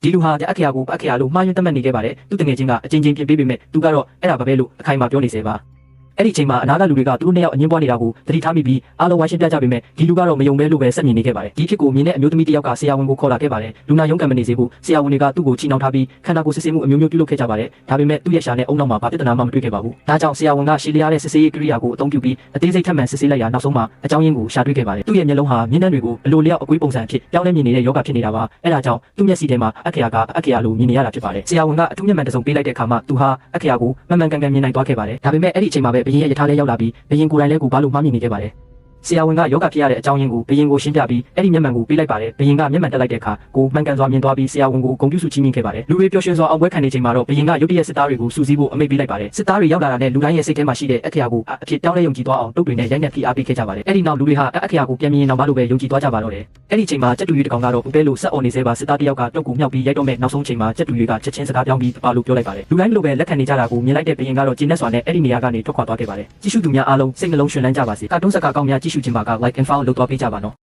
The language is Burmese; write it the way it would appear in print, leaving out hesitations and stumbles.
ဒီလူဟာအခေယာကိုအခေယာလို့မှားယွင်းသတ်မှတ်နေခဲ့ပါတယ်သူတငယ်ချင်းကအချင်းချင်းပြင်ပေးပေမဲ့သူကတော့အဲ့ဒါပဲလို့အခိုင်အမာပြောနေစေပါအဲ့ဒီချိန်မှာအနာကလူတွေကသူတို့နှစ်ယောက်အငင်းပွားနေတာကိုသတိထားမိပြီးအားလုံးဝိုင်းရှင်းပြကြပေမဲ့ဒီလူကတော့မယုံမဲလို့ပဲစက်မြင်နေခဲ့ပါတယ်ဒီဖြစ်ကိုမြင်တဲ့အမျိုးသမီးတစ်ယောက်ကဆရာဝန်ကိုခေါ်လာခဲ့ပါတယ်လူနာရုံးကံမနေစေဖို့ဆရာဝန်တွေကသူ့ကိုချီနှောင်ထားပြီးခန္ဓာကိုယ်စစ်ဆေးမှုအမျိုးမျိုးပြုလုပ်ခဲ့ကြပါတယ်ဒါပေမဲ့သူ့ရဲ့ရှာနဲ့အုံနောက်မှာဘာပြဿနာမှမတွေ့ခဲ့ပါဘူးဒါကြောင့်ဆရာဝန်ကရှည်လျားတဲ့စစ်ဆေးရေးကိရိယာကိုအသုံးပြုပြီးအသေးစိတ်ထပ်မံစစ်ဆေးလိုက်ရာနောက်ဆုံးမှာအကြောင်းရင်းကိုရှာတွေ့ခဲ့ပါတယ်သူ့ရဲ့မျက်လုံးဟာမျက်နှာတွေကိုအလိုလျောက်အကွေးပုံစံအဖြစ်ပြောင်းလဲမြင်နေတဲ့ယောဂဖြစ်နေတာပါအဲ့ဒါကြောင့်သူ့မျက်စိထဲမှာအခေယာကအခေယာလိုမြင်နေရတာဖြစ်ပါတယ်ဆရာဝန်ကအထူးမျက်မှန်တစ်စုံပေးလိုက်တဲ့အခါမှာသူဟာအခေယာကိုမှန်မှန်ကန်ကန်မြင်နိုင်သွားခဲ့ပါတယ်ဒါပေမဲ့အဲ့ဒီအချိန်မှာပဲဘရင်ရဲ့ယထာလဲရောက်လာပြီးဘရင်ကိုယ်တိုင်လည်းကိုဘာလို့မှားမြင်နေခဲ့ပါတယ်ဆရာဝန်ကယောဂဖြစ်ရတဲ့အကြောင်းရင်းကိုဘရင်ကိုရှင်းပြပြီးအဲ့ဒီမျက်မှန်ကိုပေးလိုက်ပါတယ်ဘရင်ကမျက်မှန်တက်လိုက်တဲ့အခါကိုမှန်ကန်စွာမြင်သွားပြီးဆရာဝန်ကိုဂုဏ်ပြုစုချီးမြှင့်ခဲ့ပါတယ်လူတွေပျော်ရွှင်စွာအောင်ပွဲခံနေချိန်မှာတော့ဘရင်ကရုတ်တရက်စစ်သားတွေကိုစူးစီးဖို့အမိန့်ပေးလိုက်ပါတယ်စစ်သားတွေရောက်လာတာနဲ့လူတိုင်းရဲ့စိတ်ထဲမှာရှိတဲ့အခေယာကိုအဖြစ်တောင်းလဲယုံကြည်သွားအောင်တုတ်တွေနဲ့ရိုက်နှက်ဖိအားပေးခဲ့ကြပါတယ်အဲ့ဒီနောက်လူတွေဟာအခေယာကိုပြန်မြင်အောင်မလို့ပဲယုံကြည်သွားကြပါတော့တယ်အဲ့ဒီချိန်မှာကြက်တူရွေးတကောင်ကတော့ဘဲလို့ဆက်អော်နေစေပါစစ်သားတယောက်ကတုတ်ကိုမြောက်ပြီးရိုက်တော့မဲ့နောက်ဆုံးချိန်မှာကြက်တူရွေးကချက်ချင်းစကားပြောင်းပြီးပါလို့ပြောလိုက်ပါတယ်လူတိုင်းလိုပဲလက်ခံနေကြတာကိုမြင်လိုက်တဲ့ဘရင်ကတော့ကျင်းနဲ့စွာနဲ့အဲ့ဒီနေရာကနေထွက်ခွာသွားခဲ့ပါတယ်ကြည့်ရှုသူများအားလုံးစိတ်နှလုံးရှင်လန်းကြပါစေကာတွန်းစကားကောင်းများကြည့်ရှုခြင်းပါက like and follow လုပ်သွားပေးကြပါနော်